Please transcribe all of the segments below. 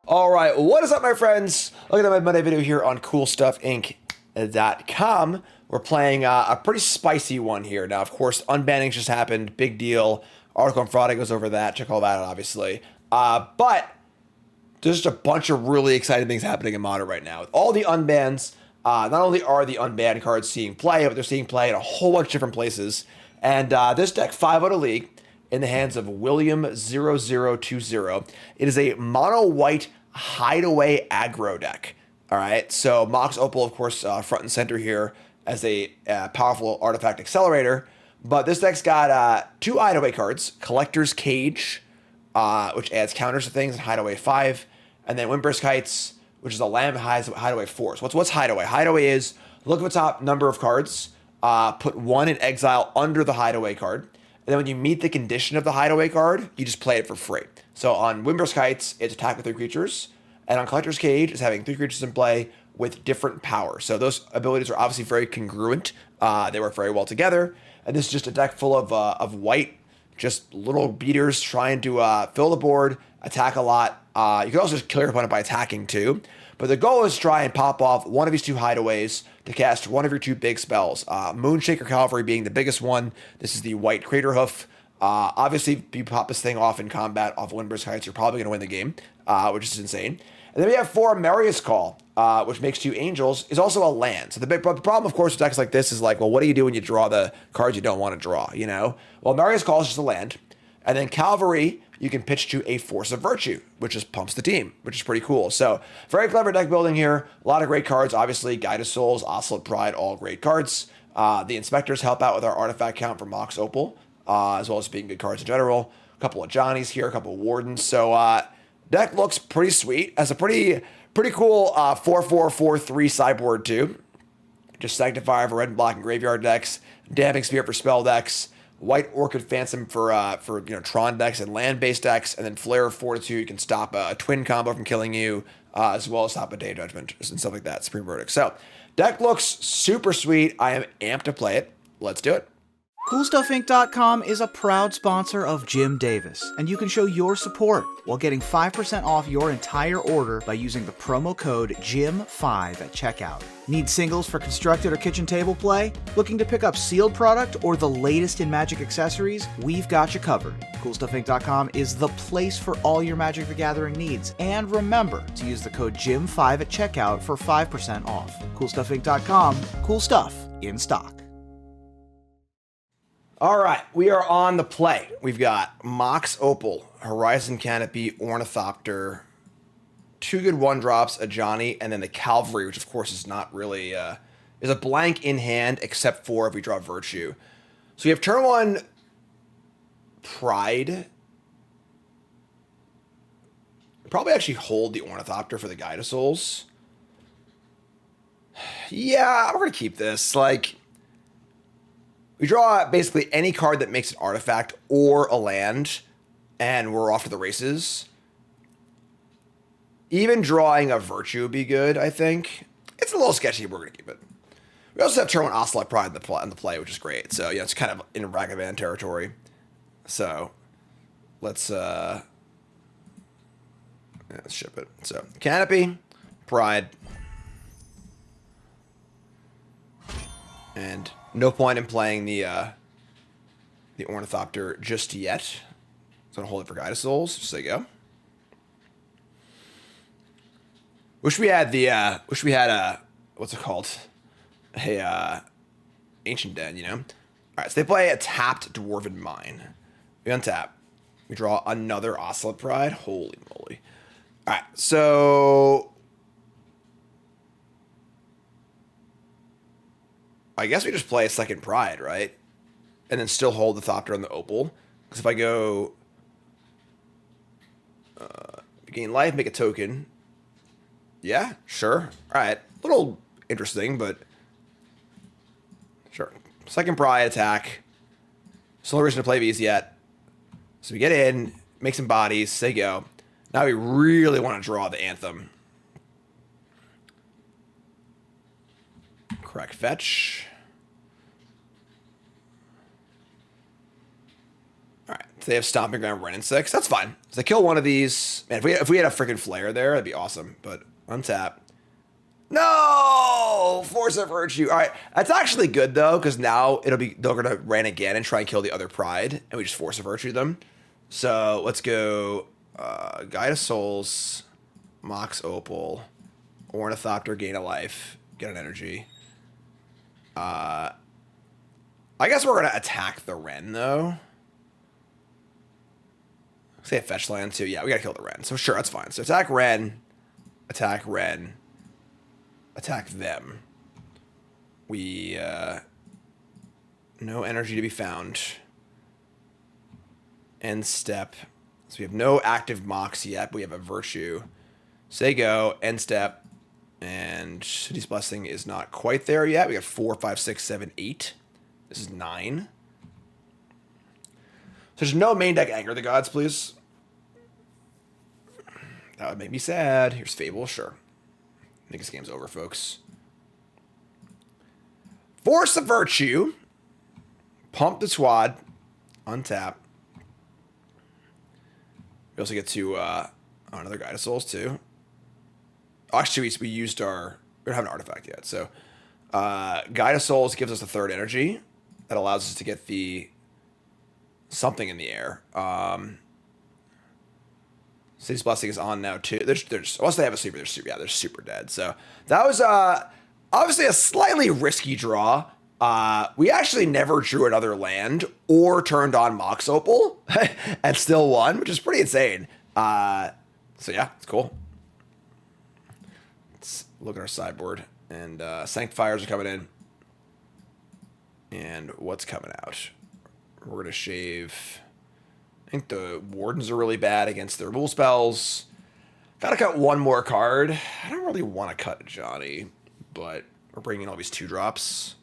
All right, what is up, my friends? Look at my Monday video here on CoolStuffInc.com. We're playing a pretty spicy one here. Now, of course, unbanning just happened. Big deal. Article on Friday goes over that. Check all that out, obviously. But there's just a bunch of really exciting things happening in Modern right now. With all the unbans, not only are the unbanned cards seeing play, but they're seeing play in a whole bunch of different places. And this deck, 5 out of league, in the hands of William0020. It is a mono-white Hideaway aggro deck. All right, so Mox Opal, of course, front and center here as a powerful artifact accelerator. But this deck's got 2 Hideaway cards, Collector's Cage, which adds counters to things, and Hideaway 5, and then Windbrisk Heights, which is a land Hideaway 4. So what's Hideaway? Hideaway is, look at the top number of cards, put 1 in exile under the Hideaway card, and then when you meet the condition of the Hideaway card, you just play it for free. So on Windbrisk Heights, it's attack with 3 creatures, and on Collector's Cage, it's having 3 creatures in play with different power. So those abilities are obviously very congruent. They work very well together, and this is just a deck full of white, just little beaters trying to fill the board, attack a lot. You can also just kill your opponent by attacking too. But the goal is to try and pop off one of these 2 hideaways to cast one of your 2 big spells. Moonshaker Cavalry being the biggest one. This is the white Crater Hoof. Obviously, if you pop this thing off in combat off Windbrisk Heights, you're probably going to win the game, which is insane. And then we have 4 Emeria's Call, which makes 2 angels, is also a land. So the problem, of course, with decks like this is like, well, what do you do when you draw the cards you don't want to draw, you know? Well, Emeria's Call is just a land. And then Cavalry, you can pitch to a Force of Virtue, which just pumps the team, which is pretty cool. So very clever deck building here. A lot of great cards, obviously. Guide of Souls, Ocelot Pride, all great cards. The Inspectors help out with our artifact count for Mox Opal, as well as being good cards in general. A couple of Ajanis here, a couple of Wardens. So deck looks pretty sweet. Has a pretty cool 4/4/4/3 sideboard too. Just Sanctifier for red and black and graveyard decks. Damping Sphere for spell decks. White Orchid Phantom for Tron decks and land-based decks, and then Flare of Fortitude. You can stop a twin combo from killing you, as well as stop a Day Judgment and stuff like that. Supreme Verdict. So deck looks super sweet. I am amped to play it. Let's do it. CoolStuffInc.com is a proud sponsor of Jim Davis, and you can show your support while getting 5% off your entire order by using the promo code JIM5 at checkout. Need singles for constructed or kitchen table play? Looking to pick up sealed product or the latest in Magic accessories? We've got you covered. CoolStuffInc.com is the place for all your Magic the Gathering needs. And remember to use the code JIM5 at checkout for 5% off. CoolStuffInc.com, cool stuff in stock. All right, we are on the play. We've got Mox Opal, Horizon Canopy, Ornithopter, 2 good 1-drops, Ajani, and then the Cavalry, which of course is not really, is a blank in hand except for if we draw Virtue. So we have turn 1 Pride. Probably actually hold the Ornithopter for the Guide of Souls. Yeah, we're going to keep this. Like, we draw basically any card that makes an artifact or a land, and we're off to the races. Even drawing a Virtue would be good, I think. It's a little sketchy, but we're going to keep it. We also have turn 1 Ocelot Pride in the play, which is great. So, yeah, it's kind of in Ragavan territory. So, let's ship it. So, Canopy, Pride, and no point in playing the Ornithopter just yet. So I'm gonna hold it for Guide of Souls. Just so you go. Wish we had what's it called? A Ancient Den, you know? Alright, so they play a tapped Dwarven Mine. We untap. We draw another Ocelot Pride. Holy moly. Alright, so I guess we just play a second Pride, right? And then still hold the Thopter on the Opal. Because if I go gain life, make a token. Yeah, sure. Alright. A little interesting, but sure. Second Pride attack. Still no reason to play these yet. So we get in, make some bodies, say go. Now we really want to draw the Anthem. Crack fetch. Alright, So they have Stomping Ground, Wrenn, and 6. That's fine. So they kill one of these. Man, if we had a freaking Flare there, that'd be awesome. But untap. No! Force of Virtue. All right. That's actually good, though, because now they're going to Wrenn again and try and kill the other Pride. And we just Force of Virtue them. So let's go Guide of Souls, Mox Opal, Ornithopter, gain a life, get an energy. I guess we're going to attack the Wrenn, though. Say a fetch land, too. Yeah, we got to kill the Wrenn. So sure, that's fine. So attack Wrenn, attack them. We, no energy to be found. End step. So we have no active Mox yet, but we have a Virtue. Say go, end step. And City's Blessing is not quite there yet. We got 4, 5, 6, 7, 8. This is 9. So there's no main deck Anger the Gods, please. That would make me sad. Here's Fable, sure. I think this game's over, folks. Force of Virtue. Pump the Swad. Untap. We also get to another Guide of Souls, too. Actually, we used our... We don't have an artifact yet, so... Guide of Souls gives us a 3rd energy. That allows us to get the... something in the air. City's Blessing is on now, too. Unless they have a sleeper, they're super dead. So, that was obviously a slightly risky draw. We actually never drew another land or turned on Mox Opal and still won, which is pretty insane. So yeah, it's cool. Let's look at our sideboard. And Sanctifiers are coming in. And what's coming out? We're going to shave... I think the Wardens are really bad against their removal spells. Gotta cut one more card. I don't really want to cut Ajani, but we're bringing all these 2-drops.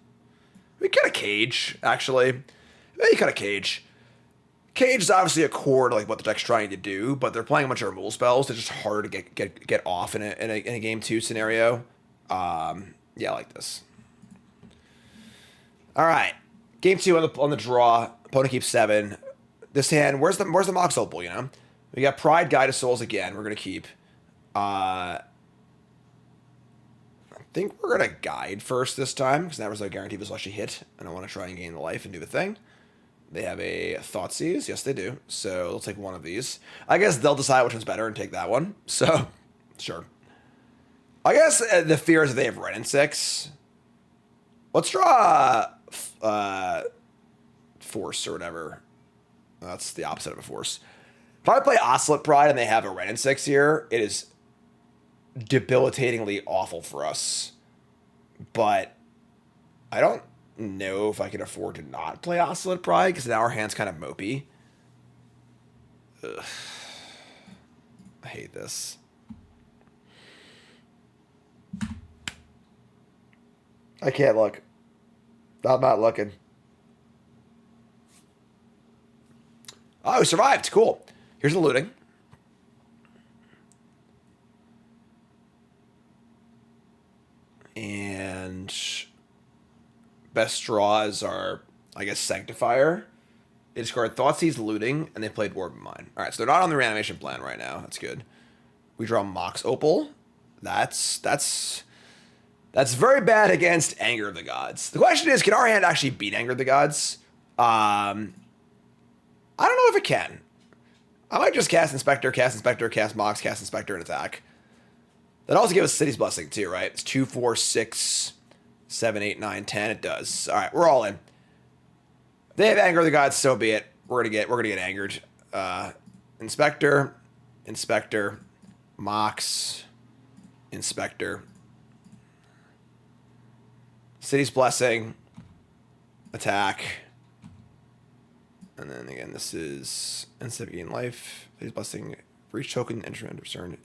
We cut a Cage, actually. Maybe cut a Cage. Cage is obviously a core to like what the deck's trying to do, but they're playing a bunch of removal spells. It's just hard to get off in a game 2 scenario. Yeah, I like this. All right, game 2 on the draw. Opponent keeps 7. This hand, where's the Mox Opal? You know, we got Pride, Guide of Souls again. We're gonna keep. I think we're gonna Guide first this time because never was a guarantee this will actually hit. And I want to try and gain the life and do the thing. They have a Thoughtseize. Yes, they do. So they'll take one of these. I guess they'll decide which one's better and take that one. So, sure. I guess the fear is that they have Wrenn and 6. Let's draw Force or whatever. That's the opposite of a Force. If I play Ocelot Pride and they have a Wrenn and 6 here, it is debilitatingly awful for us. But I don't know if I can afford to not play Ocelot Pride because now our hand's kind of mopey. Ugh. I hate this. I can't look. I'm not looking. Oh, we survived. Cool. Here's the looting. And best draws are, I guess, Sanctifier. They discard Thoughtseize, looting, and they played Warden Mine. All right, so they're not on the reanimation plan right now. That's good. We draw Mox Opal. That's very bad against Anger of the Gods. The question is, can our hand actually beat Anger of the Gods? I don't know if it can. I might just cast Inspector, cast Mox, cast Inspector, and attack. That also gives us City's Blessing too, right? It's 2, 4, 6, 7, 8, 9, 10. It does. All right, we're all in. If they have Anger of the Gods, so be it. We're gonna get angered. Inspector, Mox, Inspector, City's Blessing, attack. And then again, this is instead of gain life, City's Blessing for each token, enter end of turn.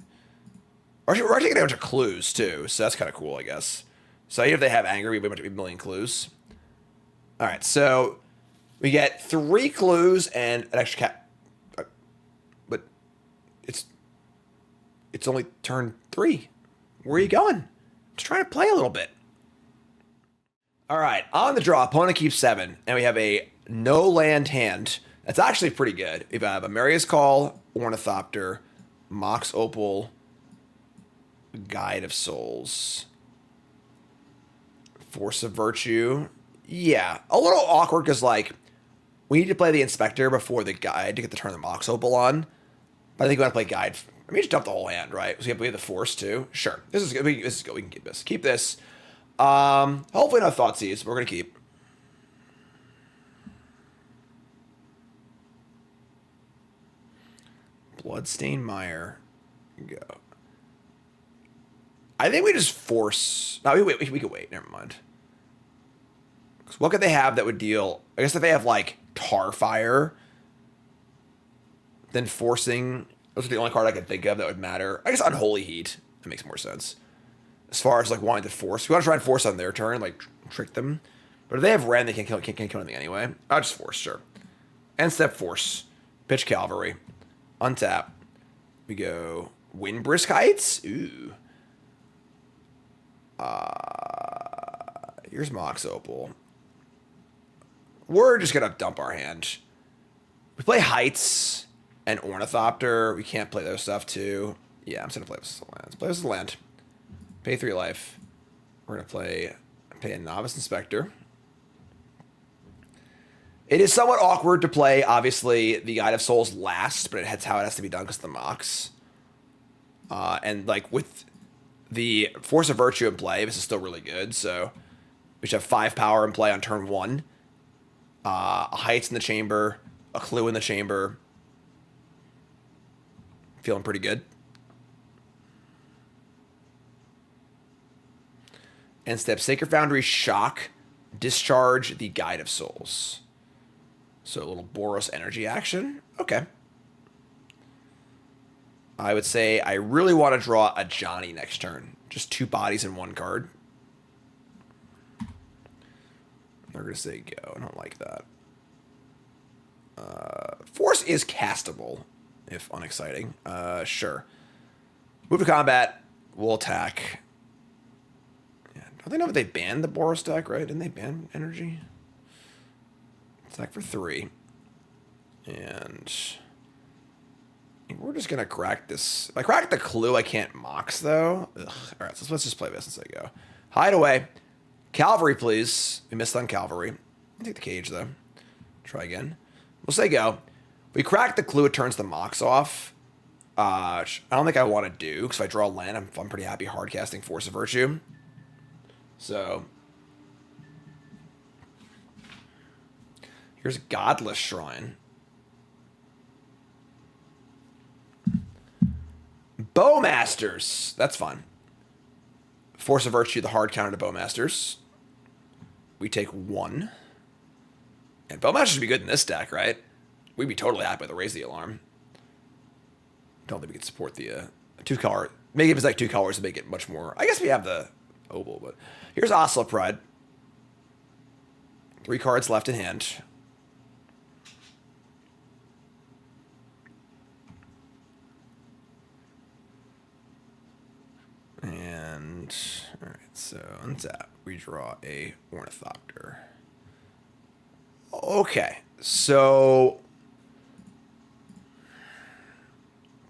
We're actually getting a bunch of clues too, so that's kind of cool, I guess. So even if they have anger, we have a million clues. All right, so we get 3 clues and an extra cat, but it's only turn 3. Where are you going? Just trying to play a little bit. All right, on the draw, opponent keeps 7, and we have a no land hand. It's actually pretty good. We have Emeria's Call, Ornithopter, Mox Opal, Guide of Souls, Force of Virtue. Yeah, a little awkward because, like, we need to play the Inspector before the Guide to get the turn the Mox Opal on. But I think we want to play Guide. I mean, just dump the whole hand, right? So we have the Force, too. Sure. This is good. This is good. We can keep this. Keep this. Hopefully no Thoughtseize. We're going to keep. Bloodstained Mire. Go. I think we just force. No, we could wait. Never mind. What could they have that would deal? I guess if they have like Tarfire, then forcing. Those are the only card I could think of that would matter. I guess Unholy Heat. That makes more sense. As far as like wanting to force, we want to try and force on their turn, like trick them. But if they have Ren, they can't kill anything anyway. I'll just force, sure. End step force. Pitch Cavalry. Untap. We go Windbrisk Heights. Ooh. Here's Mox Opal. We're just gonna dump our hand. We play Heights and Ornithopter. We can't play those stuff too. Yeah, I'm just gonna play this as a land. Let's play this as a land. Pay 3 life. We're gonna play a Novice Inspector. It is somewhat awkward to play, obviously, the Guide of Souls last, but it's how it has to be done because of the Mox. And, like, with the Force of Virtue in play, this is still really good, so we should have 5 power in play on turn 1. A Heights in the chamber, a Clue in the chamber. Feeling pretty good. End step, Sacred Foundry, Shock, discharge the Guide of Souls. So a little Boros energy action. Okay. I would say I really want to draw a Ajani next turn. Just 2 bodies in 1 card. They're going to say go. I don't like that. Force is castable, if unexciting. Sure. Move to combat. We'll attack. Yeah, don't they know that they banned the Boros deck, right? Didn't they ban energy? Attack for 3. And we're just going to crack this. If I crack the Clue, I can't Mox, though. Ugh. All right, so let's just play this and say go. Hideaway. Cavalry, please. We missed on Cavalry. I'll take the cage, though. Try again. We'll say go. If we crack the Clue, it turns the Mox off. I don't think I want to do, because if I draw a land, I'm pretty happy hard casting Force of Virtue. So here's Godless Shrine. Bowmasters. That's fun. Force of Virtue, the hard counter to Bowmasters. We take 1. And Bowmasters would be good in this deck, right? We'd be totally happy with a Raise the Alarm. Don't think we could support the 2-color. Maybe if it's like 2 colors to make it much more. I guess we have the Opal, but here's Ocelot Pride. 3 cards left in hand. And all right, so untap. We draw a Ornithopter. Okay, so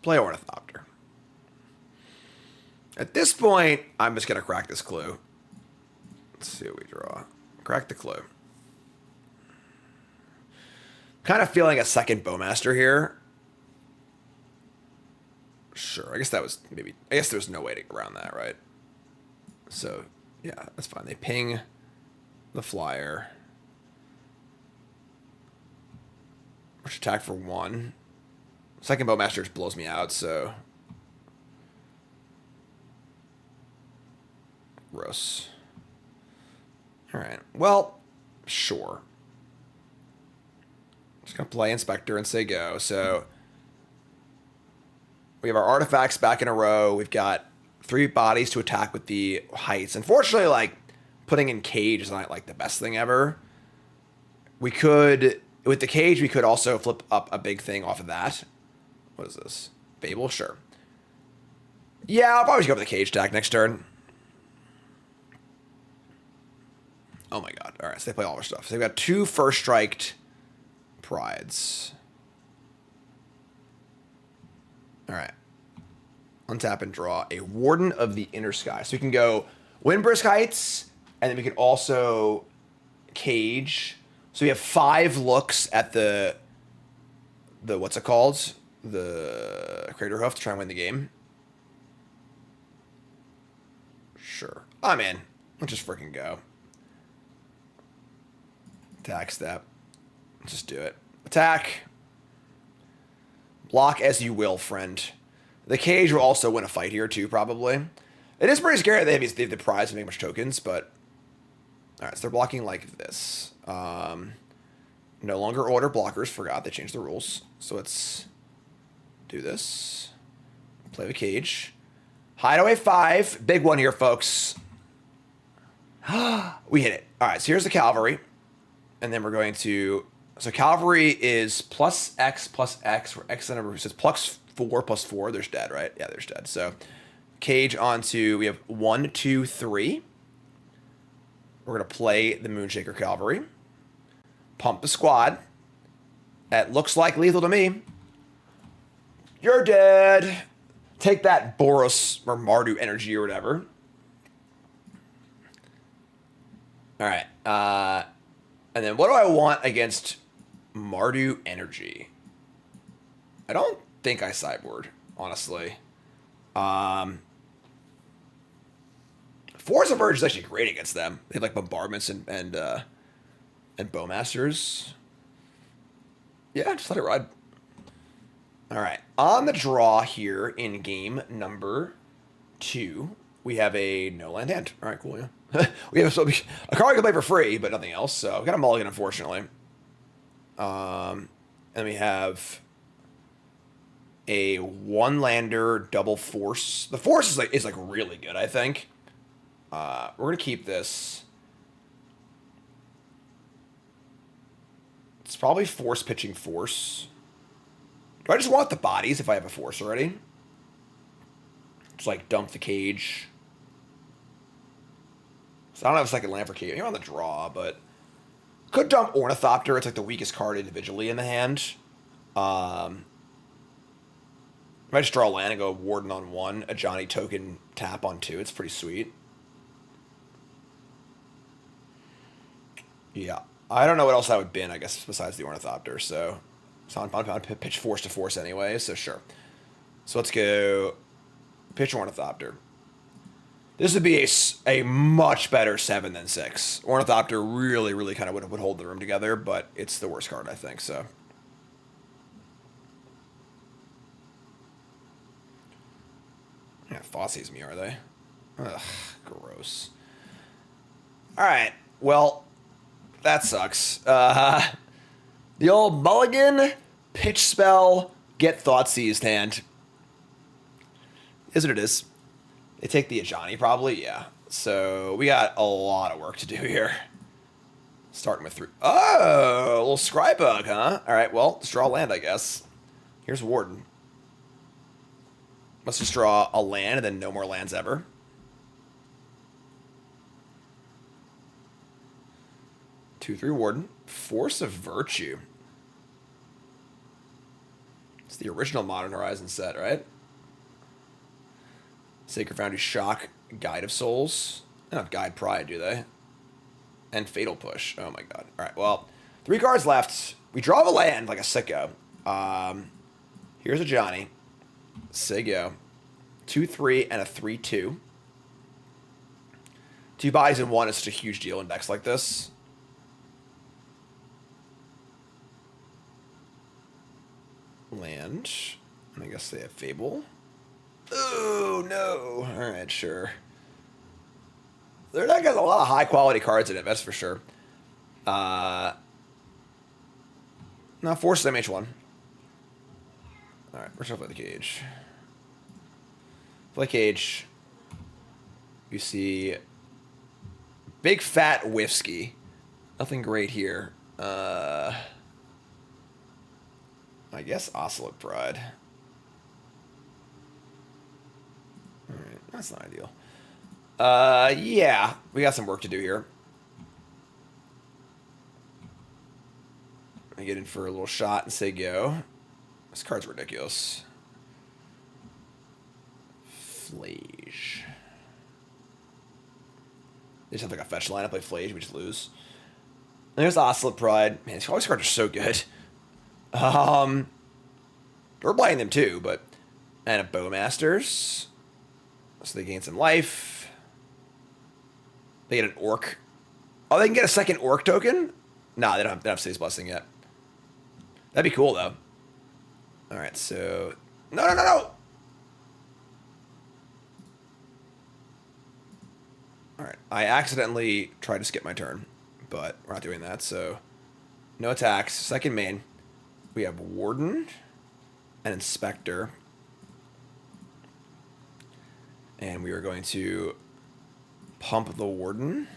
play Ornithopter. At this point, I'm just gonna crack this Clue. Let's see what we draw. Crack the Clue. Kind of feeling a second Bowmaster here. Sure, I guess that was maybe. I guess there's no way to get around that, right? So, yeah, that's fine. They ping the flyer. Rush attack for 1. Second Bowmaster just blows me out, so. Gross. Alright, well, sure. Just gonna play Inspector and say go, so. We have our artifacts back in a row. We've got 3 bodies to attack with the Heights. Unfortunately, like, putting in Cage is not, like, the best thing ever. We could, with the Cage, we could also flip up a big thing off of that. What is this? Fable? Sure. Yeah, I'll probably just go for the Cage attack next turn. Oh my god. Alright, so they play all our stuff. So they've got 2 first striked Prides. All right. Untap and draw a Warden of the Inner Sky. So we can go Windbrisk Heights, and then we can also cage. So we have 5 looks at the what's it called? The Crater Hoof to try and win the game. Sure. I'm in. Let's just freaking go. Attack step. Let's just do it. Attack. Block as you will, friend. The cage will also win a fight here, too, probably. It is pretty scary that they have the prize and make much tokens, but... Alright, so they're blocking like this. No longer order blockers. Forgot they changed the rules. So let's do this. Play the cage. Hideaway 5. Big one here, folks. We hit it. Alright, so here's the cavalry. And then we're going to... So cavalry is plus X, where X number says plus 4 plus 4. There's dead, right? Yeah, there's dead. So cage onto... We have 1, 2, 3. We're going to play the Moonshaker Cavalry. Pump the squad. That looks like lethal to me. You're dead. Take that Boros or Mardu energy or whatever. All right. And then what do I want against Mardu energy? I don't think I sideboard, honestly. Force of Urge is actually great against them. They have like bombardments and bowmasters. Yeah, just let it ride. All right, on the draw here in game number 2, we have a no land hand. All right, cool. Yeah, we have a card we can play for free, but nothing else. So we got a mulligan, unfortunately. And we have a 1-lander double force. The force is like really good, I think. We're gonna keep this. It's probably force pitching force. Do I just want the bodies if I have a force already? Just like dump the cage. So I don't have a second land for cage. You're on the draw, but could dump Ornithopter. It's like the weakest card individually in the hand. I might just draw a land and go Warden on 1, Ajani token tap on 2. It's pretty sweet. Yeah. I don't know what else that would bin, I guess, besides the Ornithopter. So I'm pitch force to force anyway, so sure. So let's go pitch Ornithopter. This would be a much better 7 than 6. Ornithopter really, really kind of would hold the room together, but it's the worst card, I think, so. Yeah, Fossies me, are they? Ugh, gross. Alright, well, that sucks. The old mulligan, pitch spell, get thought seized hand. Is what it is. They take the Ajani, probably, yeah. So we got a lot of work to do here. Starting with 3. Oh, a little scry bug, huh? All right, well, let's draw a land, I guess. Here's Warden. Let's just draw a land and then no more lands ever. Two, 3 Warden. Force of Virtue. It's the original Modern Horizon set, right? Sacred Foundry Shock, Guide of Souls. They don't have Guide Pride, do they? And Fatal Push. Oh my god. Alright, well, 3 cards left. We draw a land like a sicko. Here's Ajani. Sigo. 2-3 and a 3-2. 2 bodies in 1 is such a huge deal in decks like this. Land. I guess they have Fable. Oh, no. Alright, sure. Their deck has a lot of high-quality cards in it, that's for sure. No, force MH1. Alright, we're just gonna play the cage. Play cage. You see big fat whiskey. Nothing great here. I guess Ocelot Pride. Alright, that's not ideal. Yeah, we got some work to do here. I get in for a little shot and say go. This card's ridiculous. Flage. They just have like a fetch line. I play Flage, we just lose. And there's Ocelot Pride. Man, these cards are so good. We're playing them too, but... And a Bowmasters. So they gain some life. They get an Orc. Oh, they can get a second Orc token? Nah, they don't have City's Blessing yet. That'd be cool, though. Alright, so... No! Alright, I accidentally tried to skip my turn, but we're not doing that, so... No attacks. Second main. We have Warden and Inspector. And we are going to pump the Warden.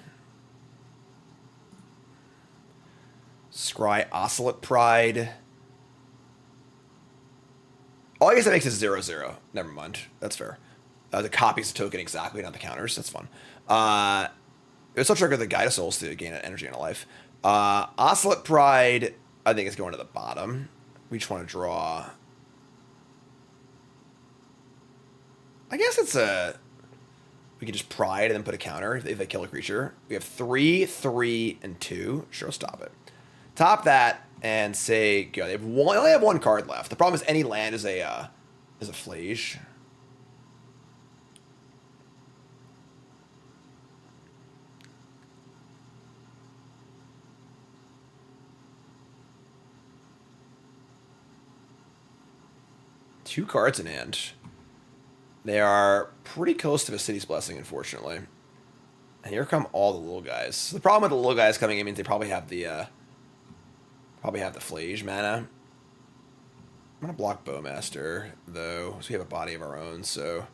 Scry Ocelot Pride. Oh, I guess that makes it 0/0. Never mind. That's fair. The copies the token exactly, not the counters. That's fun. It would still trigger the Guide of Souls to gain energy and a life. Ocelot Pride, I think, is going to the bottom. We just want to draw... I guess it's a... We can just Pride and then put a counter if they kill a creature. We have 3, 3, and 2. Sure, stop it. Top and say go. They only have one card left. The problem is any land is a Flage. Two cards in hand. They are pretty close to the City's Blessing, unfortunately. And here come all the little guys. The problem with the little guys coming in means they probably have the Flage mana. I'm gonna block Bowmaster, though, so we have a body of our own, so...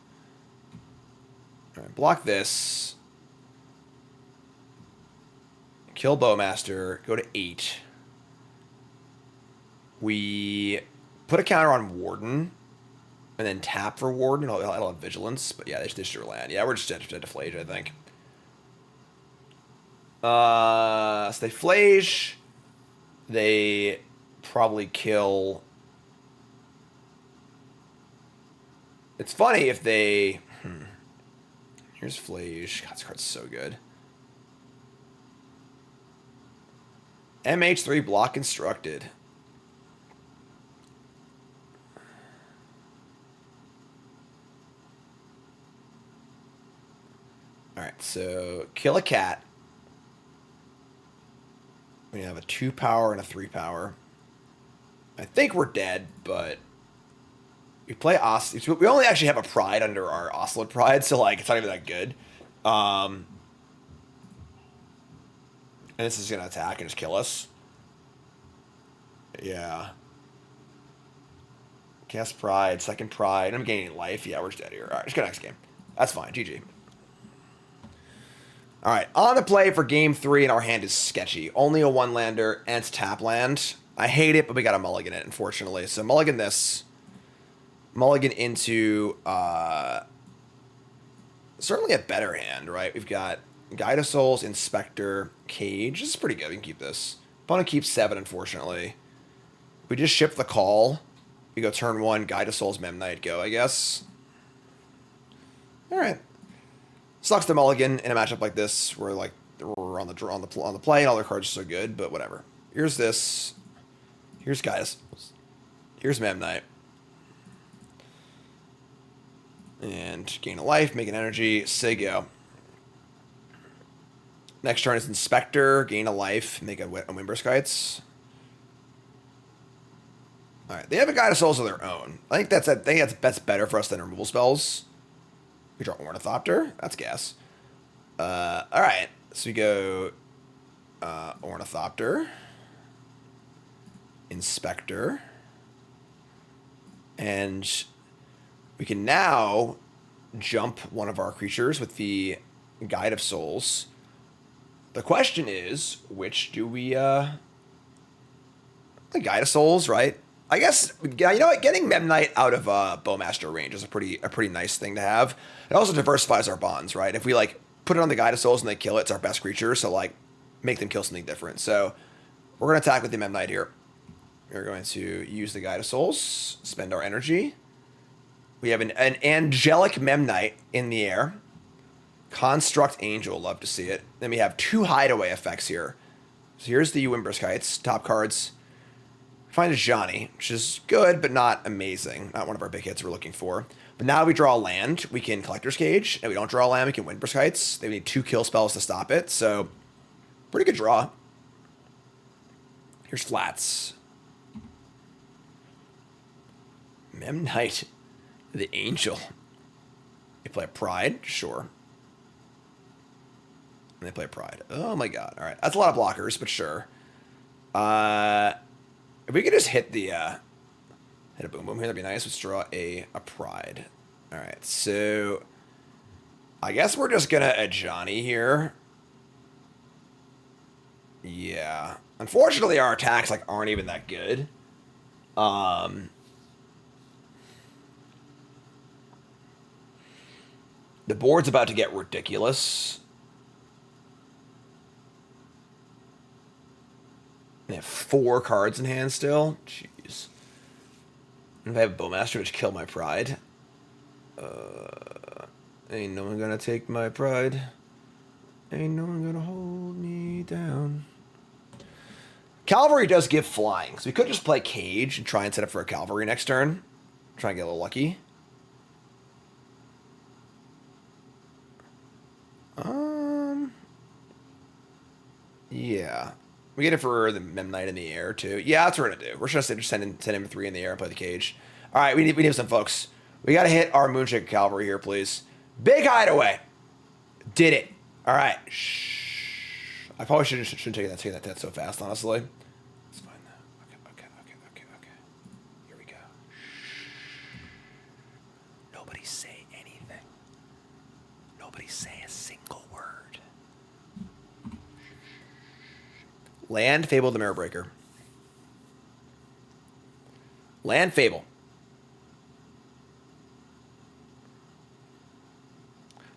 Alright, block this. Kill Bowmaster, go to 8. We put a counter on Warden, and then tap for Warden. It'll have Vigilance, but yeah, they just drew land. Yeah, we're just dead to Flage, I think. So they Flage. They probably kill... It's funny if they... Here's Flage. God, this card's so good. MH3 block constructed. Alright, so kill a cat. We have a 2 power and a 3 power. I think we're dead, but we play We only actually have a Pride under our Ocelot Pride, so like it's not even that good. And this is gonna attack and just kill us. Yeah. Cast Pride, second Pride. I'm gaining life. Yeah, we're just dead here. All right, let's go next game. That's fine. GG. All right, on the play for game 3, and our hand is sketchy. Only a 1-lander, and it's tap land. I hate it, but we got to mulligan it, unfortunately. So mulligan this. Mulligan into certainly a better hand, right? We've got Guide of Souls, Inspector, Cage. This is pretty good. We can keep this. Opponent keeps 7, unfortunately. We just ship the call. We go turn 1, Guide of Souls, Memnite, go, I guess. All right. Sucks to mulligan in a matchup like this, where like we're on the play and all their cards are so good, but whatever. Here's this. Here's guys. Here's Memnite. And gain a life, make an energy, say go. Next turn is Inspector, gain a life, make a Windbrisk Heights. All right, they have a Guide of Souls of their own. I think that's better for us than removal spells. We draw Ornithopter. That's gas. All right. So we go Ornithopter, Inspector, and we can now jump one of our creatures with the Guide of Souls. The question is, which do we... The Guide of Souls, right? I guess, you know what, getting Memnite out of Bowmaster range is a pretty nice thing to have. It also diversifies our bonds, right? If we, like, put it on the Guide of Souls and they kill it, it's our best creature, so, like, make them kill something different. So, we're going to attack with the Memnite here. We're going to use the Guide of Souls, spend our energy. We have an angelic Memnite in the air. Construct Angel, love to see it. Then we have 2 Hideaway effects here. So here's the Windbrisk Heights, top cards. Find Ajani, which is good, but not amazing. Not one of our big hits we're looking for. But now we draw a land, we can Collector's Cage. And we don't draw a land, we can Windbrisk Heights. They need 2 kill spells to stop it, so pretty good draw. Here's flats. Memnite, the Angel. They play Pride, sure. And they play Pride. Oh my god. All right. That's a lot of blockers, but sure. If we could just hit the hit a boom boom here, that'd be nice. Let's draw a Pride. All right. So I guess we're just gonna Ajani here. Yeah. Unfortunately, our attacks like aren't even that good. The board's about to get ridiculous. They have 4 cards in hand still. Jeez. And if I have Bowmaster, which kill my Pride. Ain't no one gonna take my Pride. Ain't no one gonna hold me down. Cavalry does give flying, so we could just play Cage and try and set up for a Cavalry next turn. Try and get a little lucky. Yeah. We get it for the Memnite in the air, too. Yeah, that's what we're going to do. We're just going to send him 3 in the air and play the Cage. All right, we need some folks. We got to hit our Moonshaker Cavalry here, please. Big Hideaway. Did it. All right. Shh. I probably shouldn't take that so fast, honestly. It's fine, though. Okay. Here we go. Nobody say anything. Nobody say a single word. Land, Fable, the Mirror Breaker. Land, Fable.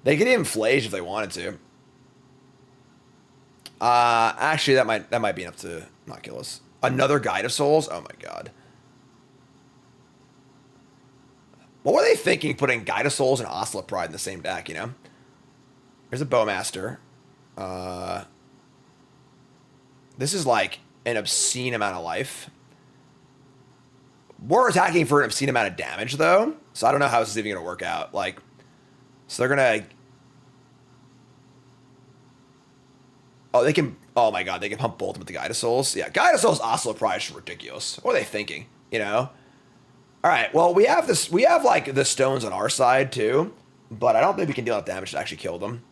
They could even Flage if they wanted to. Actually, that might be enough to not kill us. Another Guide of Souls? Oh my god. What were they thinking putting Guide of Souls and Ocelot Pride in the same deck, you know? There's a Bowmaster. This is like an obscene amount of life. We're attacking for an obscene amount of damage, though. So I don't know how this is even going to work out. Like, so they're going to... Oh, they can... Oh, my God. They can pump both with the Guide of Souls. Yeah, Guide of Souls, Ocelot Pride is ridiculous. What are they thinking? You know? All right, well, we have this... We have, like, the stones on our side, too. But I don't think we can deal enough damage to actually kill them.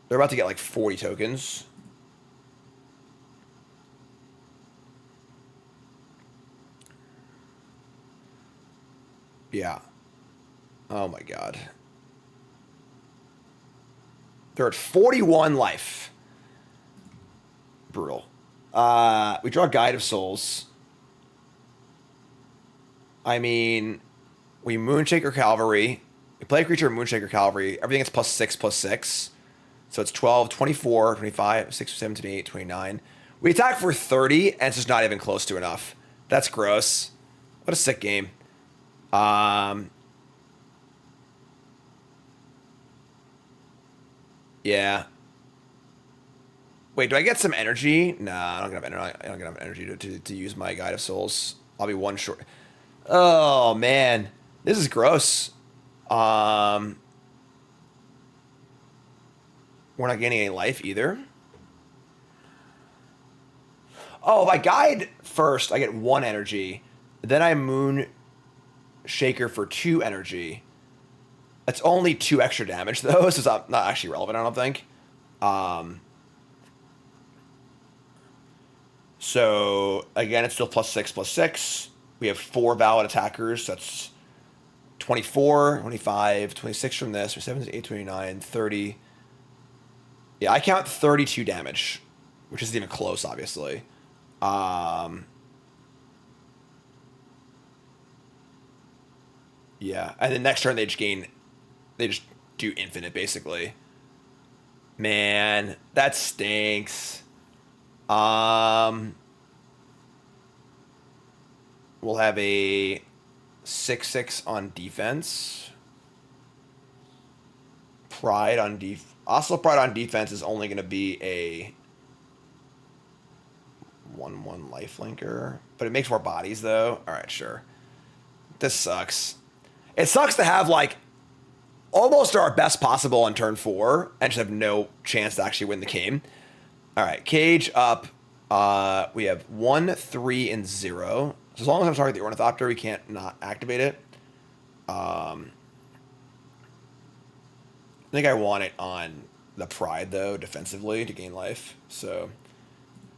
They're about to get, like, 40 tokens. Yeah. Oh my god. They're at 41 life. Brutal. We draw Guide of Souls. I mean, we Moonshaker Cavalry. We play a creature of Moonshaker Cavalry. Everything is +6/+6. So it's 12, 24, 25, 6, 7, 8, 29. We attack for 30, and it's just not even close to enough. That's gross. What a sick game. Yeah. Wait, do I get some energy? Nah, I don't have energy. I don't have energy to use my Guide of Souls. I'll be 1 short. Oh man, this is gross. We're not gaining any life either. Oh, if I Guide first, I get 1 energy. Then I Moonshaker for 2 energy. That's only 2 extra damage, though. This is not actually relevant, I don't think. So, again, it's still +6/+6. We have 4 valid attackers. That's 24, 25, 26 from this. 27, 28, 29, 30. Yeah, I count 32 damage, which isn't even close, obviously. Yeah, and then next turn they just do infinite, basically. Man, that stinks. We'll have a 6/6 on defense. Pride on Ocelot Pride on defense is only going to be a 1/1 lifelinker. But it makes more bodies, though. Alright, sure. This sucks. It sucks to have, like, almost our best possible on turn 4 and just have no chance to actually win the game. Alright, cage up. We have 1, 3, and 0. So as long as I'm targeting the Ornithopter, we can't not activate it. I think I want it on the Pride, though, defensively, to gain life. So,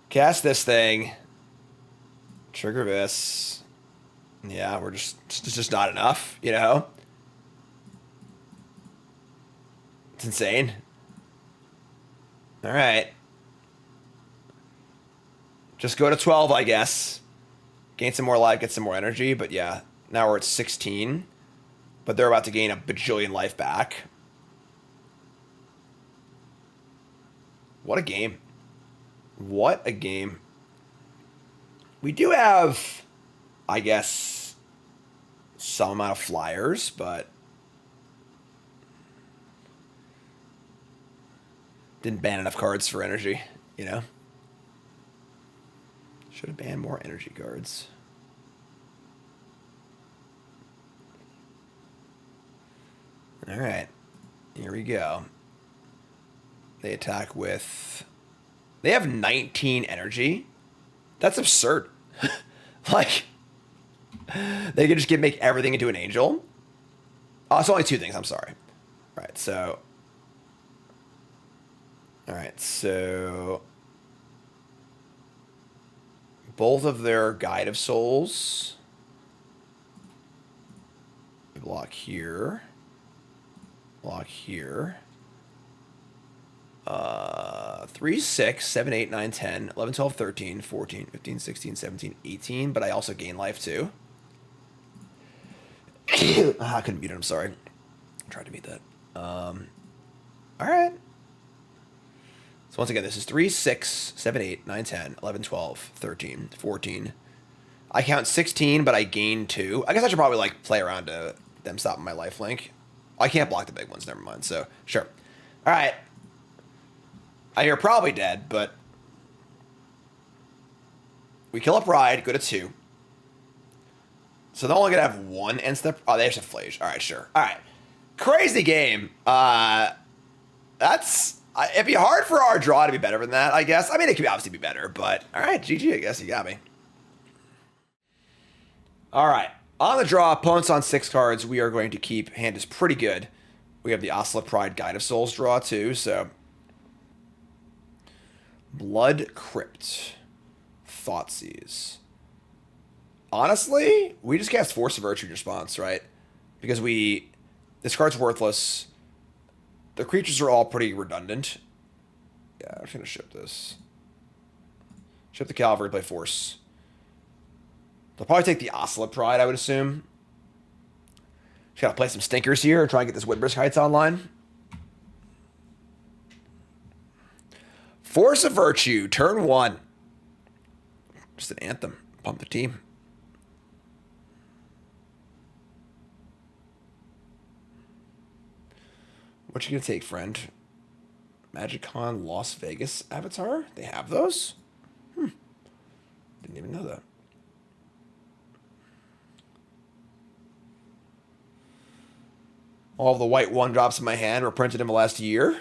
cast this thing. Trigger this. Yeah, it's just not enough, you know? It's insane. Alright. Just go to 12, I guess. Gain some more life, get some more energy. But yeah, now we're at 16. But they're about to gain a bajillion life back. What a game. What a game. We do have, I guess, some amount of flyers, but didn't ban enough cards for energy, you know? Should have banned more energy cards. All right. Here we go. They attack with... They have 19 energy. That's absurd. Like, they can just make everything into an angel. Oh, it's only 2 things. I'm sorry. All right, so... All right, so... Both of their Guide of Souls. Block here. Block here. 3, 6, 7, 8, 9, 10, 11, 12, 13, 14, 15, 16, 17, 18. But I also gain life too. I couldn't mute it. I'm sorry. I tried to mute that. All right. So once again, this is 3, 6, 7, 8, 9, 10, 11, 12, 13, 14. I count 16, but I gain 2. I guess I should probably, like, play around to them stopping my lifelink. I can't block the big ones, never mind. So, sure. All right. You're probably dead, but... We kill a Pride, go to 2. So they're only going to have 1 instead. Oh, they actually have Flage. All right, sure. All right. Crazy game. That's... It'd be hard for our draw to be better than that, I guess. I mean, it could obviously be better, but... All right, GG, I guess. You got me. All right. On the draw, opponents on 6 cards. We are going to keep... Hand is pretty good. We have the Ocelot Pride Guide of Souls draw, too, so... Blood Crypt. Thoughtseize. Honestly, we just cast Force of Virtue in response, right? Because this card's worthless. The creatures are all pretty redundant. Yeah, I'm just going to ship this. Ship the Cavalry, play Force. They'll probably take the Ocelot Pride, I would assume. Just got to play some stinkers here and try and get this Windbrisk Heights online. Force of Virtue, turn 1. Just an anthem. Pump the team. What you gonna take, friend? MagicCon Las Vegas avatar? They have those? Didn't even know that. All the white 1-drops in my hand were printed in the last year.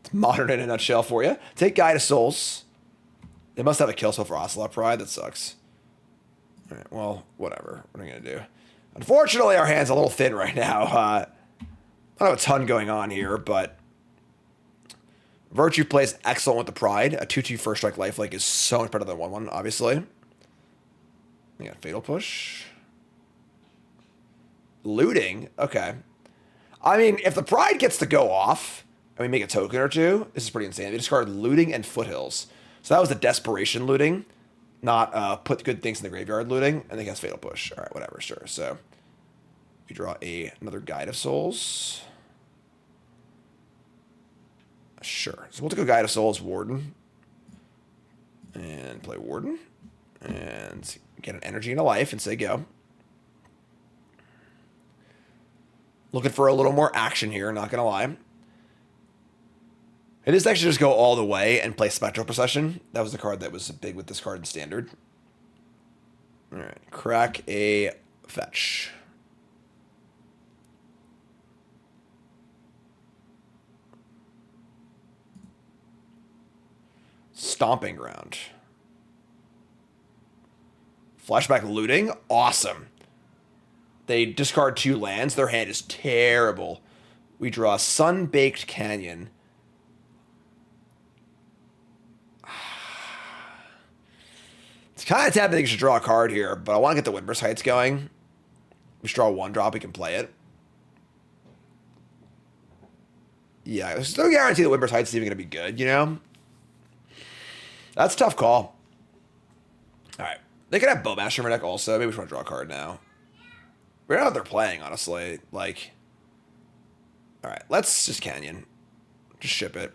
It's modern in a nutshell for you. Take Guide of Souls. They must have a kill spell for Ocelot Pride. That sucks. All right, well, whatever. What are we going to do? Unfortunately, our hand's a little thin right now. I don't have a ton going on here, but Virtue plays excellent with the Pride. A 2/2 first strike lifelink is so much better than 1/1, obviously. We got Fatal Push. Looting? Okay. I mean, if the Pride gets to go off, and we make a token or 2, this is pretty insane. They discarded Looting and Foothills. So that was the Desperation looting, not put good things in the graveyard looting, and they cast Fatal Push. All right, whatever, sure. So we draw another Guide of Souls. Sure. So we'll take a Guide of Souls, Warden, and play Warden. And get an energy and a life and say go. Looking for a little more action here, not going to lie. It is actually just go all the way and play Spectral Procession. That was the card that was big with this card in Standard. All right, crack a fetch. Stomping Ground. Flashback Looting, awesome. They discard 2 lands. Their hand is terrible. We draw Sunbaked Canyon. It's kind of tempting to draw a card here, but I want to get the Windbrisk Heights going. Just draw 1 drop, we can play it. Yeah, there's no guarantee that Windbrisk Heights is even going to be good, you know? That's a tough call. All right. They could have Bowmaster in my deck also. Maybe we just want to draw a card now. We don't know what they're playing, honestly. Like, all right, let's just Canyon. Just ship it.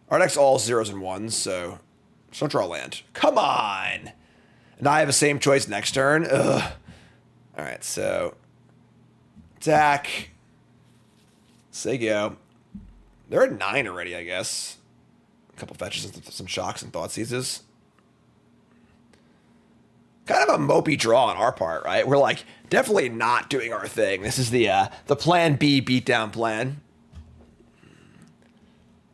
Our deck's all 0s and 1s, so just don't draw a land. Come on! And I have the same choice next turn. Ugh. All right, so attack. Say go. They're at 9 already, I guess. A couple fetches and some shocks and thought seizes. Kind of a mopey draw on our part, right? We're like definitely not doing our thing. This is the plan B beatdown plan.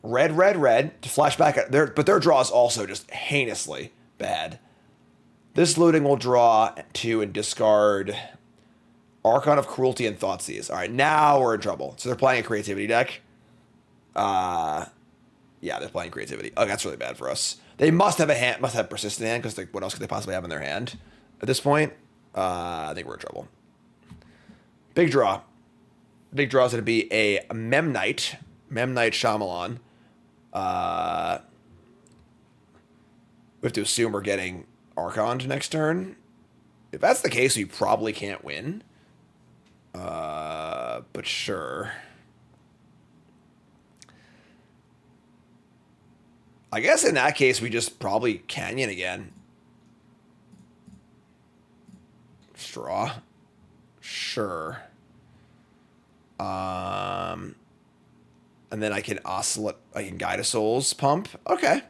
Red, red, red to flashback. But their draw is also just heinously bad. This looting will draw 2 and discard Archon of Cruelty and Thoughtseize. All right, now we're in trouble. So they're playing a creativity deck. Yeah, they're playing creativity. Oh, that's really bad for us. They must have a hand, must have persistent hand, because what else could they possibly have in their hand at this point? I think we're in trouble. Big draw. Big draw is going to be a Memnite Shyamalan. We have to assume we're getting Archon next turn. If that's the case, we probably can't win. But sure. I guess in that case, we just probably Canyon again. Straw. Sure. And then I can Ocelot, I can Guide a Souls pump. Okay.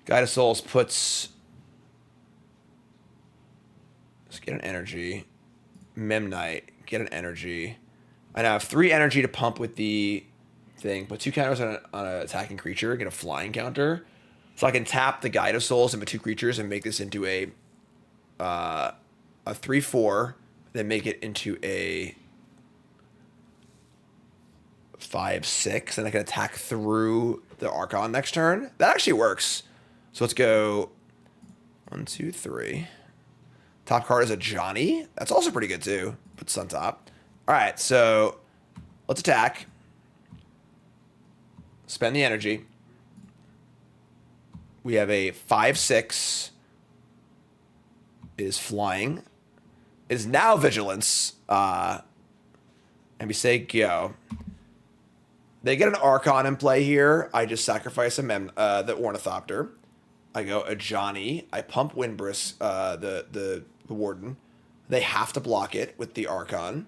Guide a Souls puts... Let's get an energy. Memnite, get an energy. I now have 3 energy to pump with the thing. Put 2 counters on an attacking creature, get a flying counter. So I can tap the Guide of Souls into 2 creatures and make this into a 3/4, then make it into a 5/6, and I can attack through the Archon next turn. That actually works. So let's go 1, 2, 3. Top card is Ajani. That's also pretty good too. Put this on top. All right, so let's attack. Spend the energy. We have a 5/6. It is flying. It is now vigilance. And we say go. They get an Archon in play here. I just sacrifice the Ornithopter. I go Ajani. I pump Windbrisk, the Warden. They have to block it with the Archon.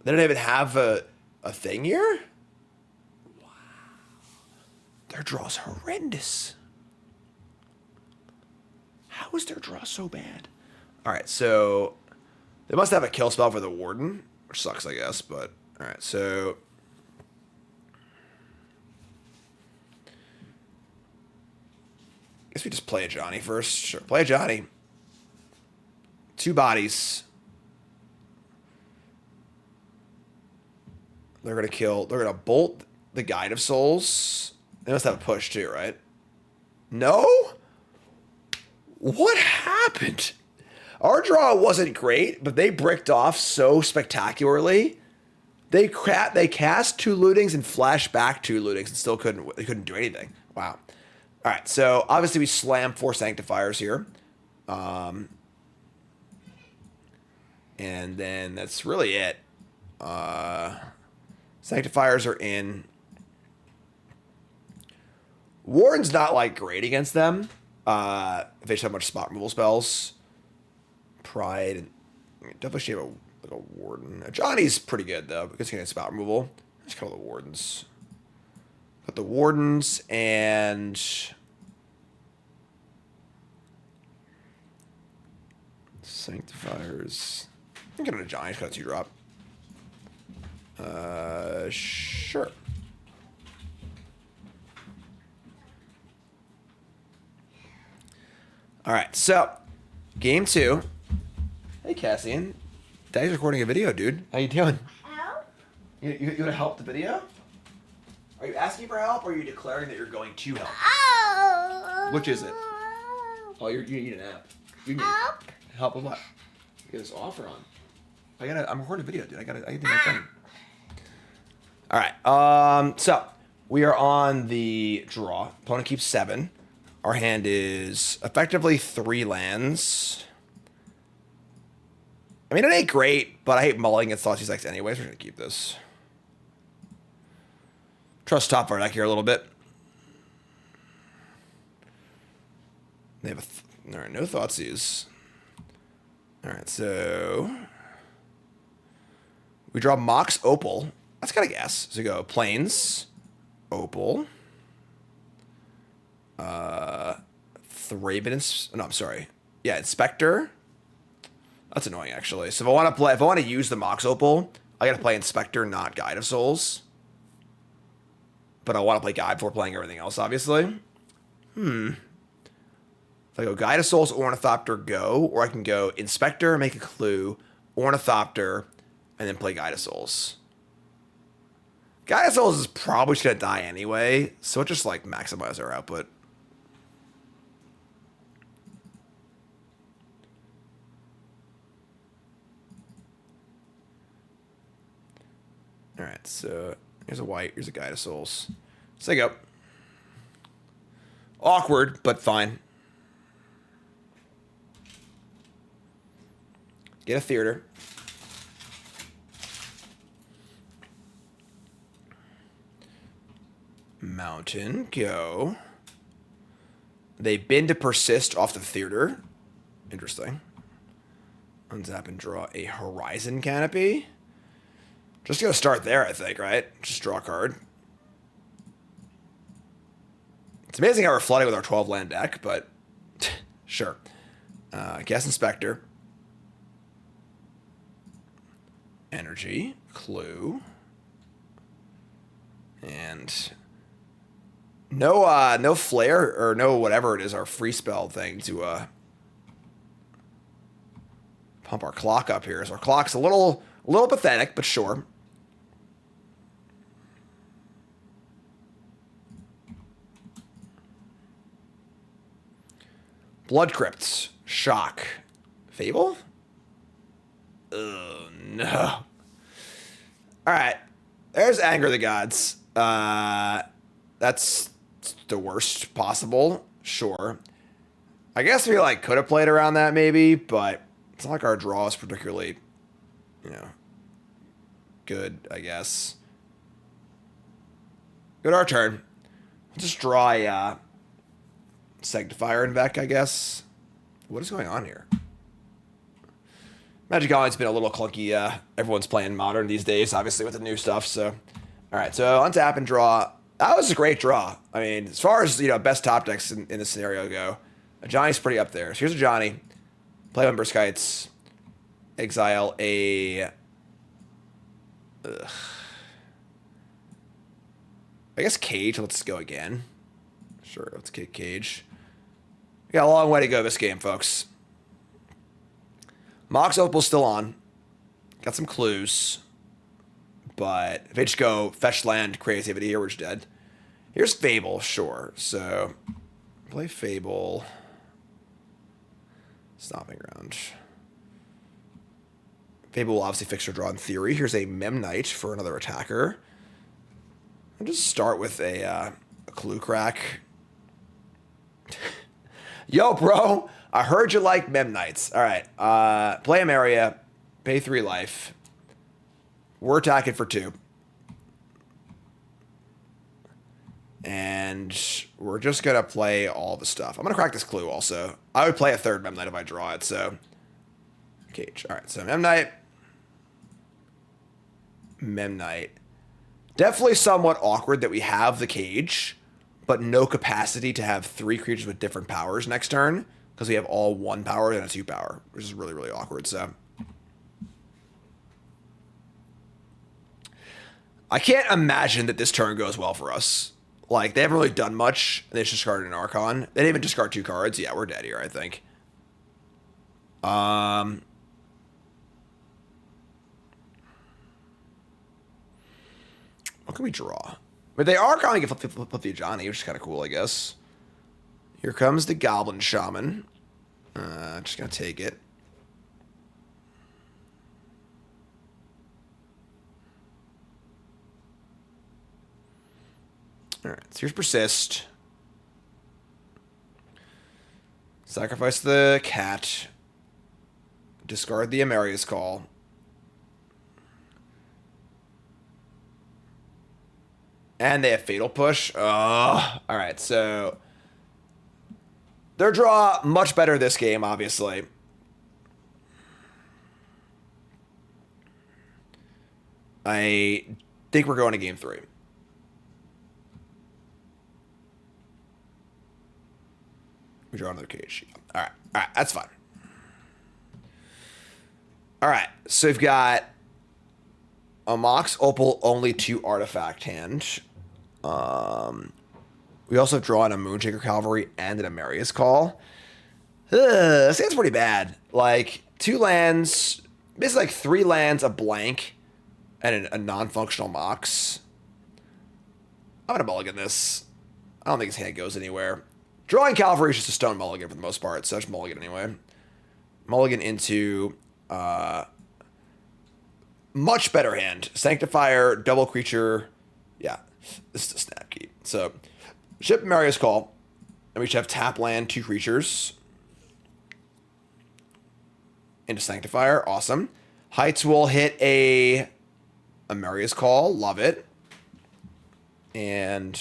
They don't even have a thing here? Wow. Their draw's horrendous. How is their draw so bad? All right, so they must have a kill spell for the Warden, which sucks, I guess, but all right, so I guess we just play Ajani first. Sure, play Ajani. 2 bodies. They're going to kill... They're going to bolt the Guide of Souls. They must have a push too, right? No? What happened? Our draw wasn't great, but they bricked off so spectacularly. They cast 2 lootings and flashed back 2 lootings and still couldn't do anything. Wow. All right, so obviously we slam 4 Sanctifiers here. And then that's really it. Sanctifiers are in. Warden's not, like, great against them. If they just have much spot removal spells. Pride. Definitely should have a Warden. Ajani's pretty good, though, because he can spot removal. Just call the Wardens. Got the Wardens and... Sanctifiers. I'm going to Ajani. Just got a 2-drop. Sure. All right, so game 2. Hey, Cassian. Daddy's recording a video, dude. How you doing? Help? You want to help the video? Are you asking for help, or are you declaring that you're going to help? Oh. Which is it? Oh, you need an app. You need Help? help with what? Get this offer on. I'm recording a video, dude. I gotta do my thing. All right. So we are on the draw. Opponent keeps 7. Our hand is effectively 3 lands. I mean, it ain't great, but I hate mulling against Thoughtseize X anyways. We're gonna keep this. Trust top our deck here a little bit. They have all right, no Thoughtseize. All right, so we draw Mox Opal. That's gotta guess. So we go Plains, Opal, Thraben. No, I'm sorry. Yeah, Inspector. That's annoying, actually. So if I want to use the Mox Opal, I gotta play Inspector, not Guide of Souls. But I want to play Guide before playing everything else, obviously. If I go Guide of Souls, Ornithopter, go, or I can go Inspector, make a clue, Ornithopter, and then play Guide of Souls. Guide of Souls is probably just gonna die anyway, so it just like maximize our output. All right, so here's a white, here's a Guide of Souls. So there you go. Awkward, but fine. Get a theater. Mountain, go. They bend to persist off the theater. Interesting. Untap and draw a Horizon Canopy. Just gonna start there, I think, right? Just draw a card. It's amazing how we're flooding with our 12 land deck, but sure. Guess Inspector. Energy, clue. And no flare or no whatever it is, our free spell thing to pump our clock up here. So our clock's a little pathetic, but sure. Blood Crypts, shock, Fable. Oh no! All right, there's Anger of the Gods. That's the worst possible. Sure. I guess we like could have played around that maybe, but it's not like our draw is particularly, good. I guess. Go to our turn. We'll just draw a Sanctifier en-Vec, I guess. What is going on here? Magic Online's been a little clunky. Everyone's playing Modern these days, obviously, with the new stuff. So, all right. So, untap and draw. That was a great draw. I mean, as far as, best top decks in this scenario go, Ajani's pretty up there. So, here's Ajani. Play Windbrisk Heights. Exile a... I guess Cage. Let's go again. Sure, let's kick Cage. We got a long way to go this game, folks. Mox Opal's still on. Got some clues. But if they just go fetch land creativity here, we're just dead. Here's Fable, sure. So, play Fable. Stomping Ground. Fable will obviously fix her draw in theory. Here's a Memnite for another attacker. I'll just start with a clue crack. Yo, bro. I heard you like Memnites. All right. Play Emeria. Pay 3 life. We're attacking for 2. And we're just going to play all the stuff. I'm going to crack this clue also. I would play a third Memnite if I draw it, so. Cage. All right, so Memnite. Memnite. Definitely somewhat awkward that we have the cage, but no capacity to have 3 creatures with different powers next turn, because we have all 1 power and a 2 power, which is really, really awkward, so. I can't imagine that this turn goes well for us. Like, they haven't really done much. They just discarded an Archon. They didn't even discard 2 cards. Yeah, we're dead here, I think. What can we draw? But they are going to flip the Ajani, which is kind of cool, I guess. Here comes the Goblin Shaman. Just going to take it. Alright, so here's Persist. Sacrifice the cat. Discard the Emeria's Call. And they have Fatal Push. Alright, so their draw much better this game, obviously. I think we're going to game 3. We draw another cage. Alright, that's fine. Alright, so we've got a Mox Opal, only 2 artifact hand. We also have drawn a Moonshaker Cavalry and an Emeria's Call. This hand's pretty bad. Like, 2 lands, basically like 3 lands, a blank, and a non-functional Mox. I'm gonna mulligan this. I don't think his hand goes anywhere. Drawing Cavalry is just a stone mulligan for the most part, so I just mulligan anyway. Mulligan into much better hand. Sanctifier, double creature. Yeah, this is a snap key. So, ship Emeria's Call, and we should have tap land 2 creatures. Into Sanctifier, awesome. Heights will hit a Emeria's Call, love it. And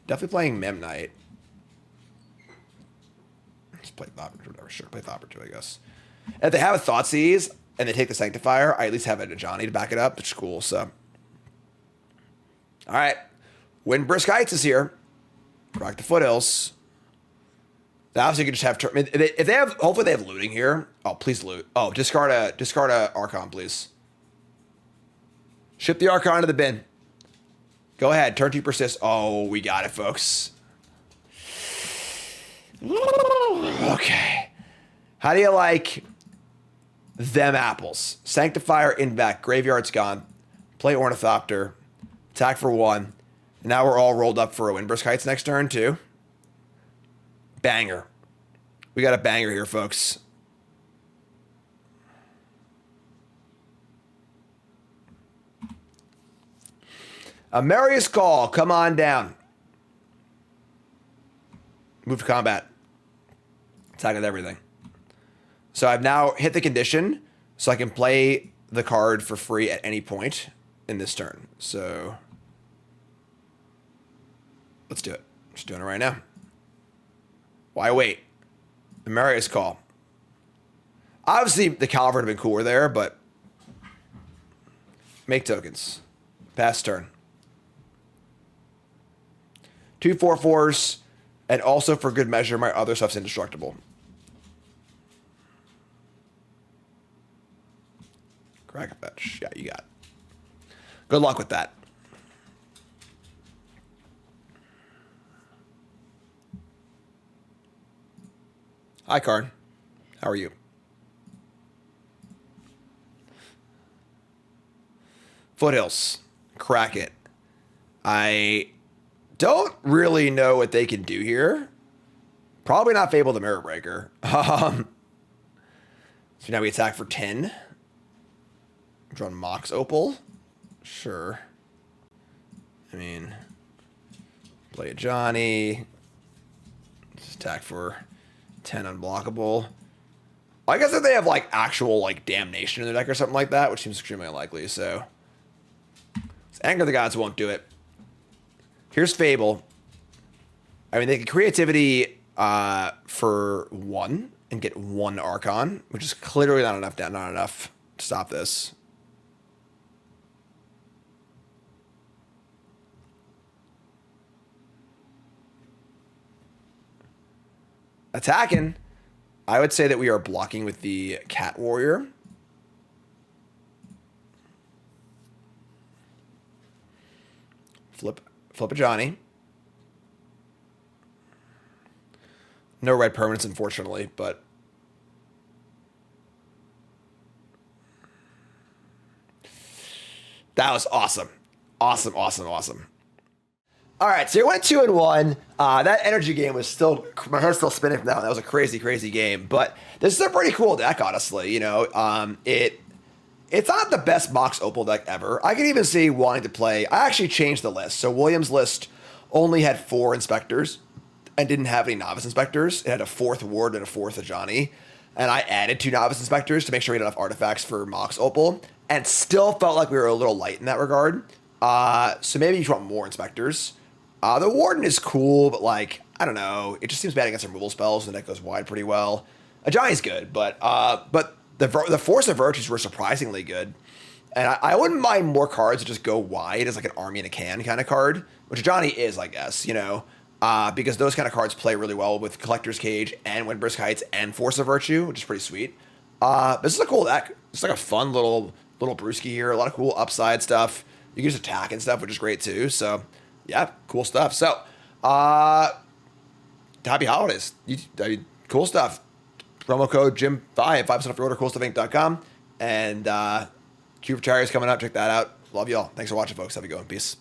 definitely playing Memnite. Play Thopter, whatever. Sure, play Thopter too, I guess. If they have a Thoughtseize and they take the Sanctifier, I at least have an Ajani to back it up, which is cool, so. Alright. Windbrisk Heights is here. Crack the Foothills. They obviously could just have... if they have... Hopefully they have looting here. Oh, please loot. Oh, discard a Archon, please. Ship the Archon to the bin. Go ahead. Turn 2 Persist. Oh, we got it, folks. Okay. How do you like them apples? Sanctifier, en-Vec, Graveyard's gone. Play Ornithopter. Attack for 1. And now we're all rolled up for a Windbrisk Heights next turn, too. Banger. We got a banger here, folks. Emeria's Call, come on down. Move to combat. Attack with everything. So I've now hit the condition, so I can play the card for free at any point in this turn. So let's do it. Just doing it right now. Why wait? Emeria's Call. Obviously, the Cavalry would have been cooler there, but make tokens. Pass turn. 2 4/4s. And also, for good measure, my other stuff's indestructible. Crack a fetch. Yeah, you got it. Good luck with that. Hi, Karn. How are you? Foothills. Crack it. I don't really know what they can do here. Probably not Fable the Mirror Breaker. So now we attack for 10. Drawn Mox Opal. Sure. I mean, play Ajani. Just attack for 10 unblockable. I guess if they have like actual like damnation in their deck or something like that, which seems extremely unlikely, so Anger the Gods won't do it. Here's Fable. I mean, they get creativity for 1 and get 1 Archon, which is clearly not enough to stop this. Attacking. I would say that we are blocking with the Cat Warrior. Flip Ajani. No red permanents, unfortunately, but that was awesome. Awesome. All right, so it went 2-1. That energy game was still, my heart's still spinning from that one. That was a crazy, crazy game. But this is a pretty cool deck, honestly. You know, it's not the best Mox Opal deck ever. I can even see wanting to play. I actually changed the list. So William's list only had 4 inspectors and didn't have any Novice Inspectors. It had a 4th Warden and a 4th Ajani. And I added 2 Novice Inspectors to make sure we had enough artifacts for Mox Opal. And still felt like we were a little light in that regard. So maybe you want more Inspectors. The Warden is cool, but like, I don't know. It just seems bad against removal spells, and the deck goes wide pretty well. Ajani's good, but the Force of Virtues were surprisingly good. And I wouldn't mind more cards that just go wide as like an army in a can kind of card, which Ajani is, I guess, you know, because those kind of cards play really well with Collector's Cage and Windbrisk Heights and Force of Virtue, which is pretty sweet. This is a cool deck. It's like a fun little brewski here. A lot of cool upside stuff. You can just attack and stuff, which is great too. So yeah, cool stuff. So happy holidays. Cool stuff. Promo code Jim5, 5% off your order, CoolStuffInc.com. And Q for Charity is coming up. Check that out. Love y'all. Thanks for watching, folks. Have a good one. Peace.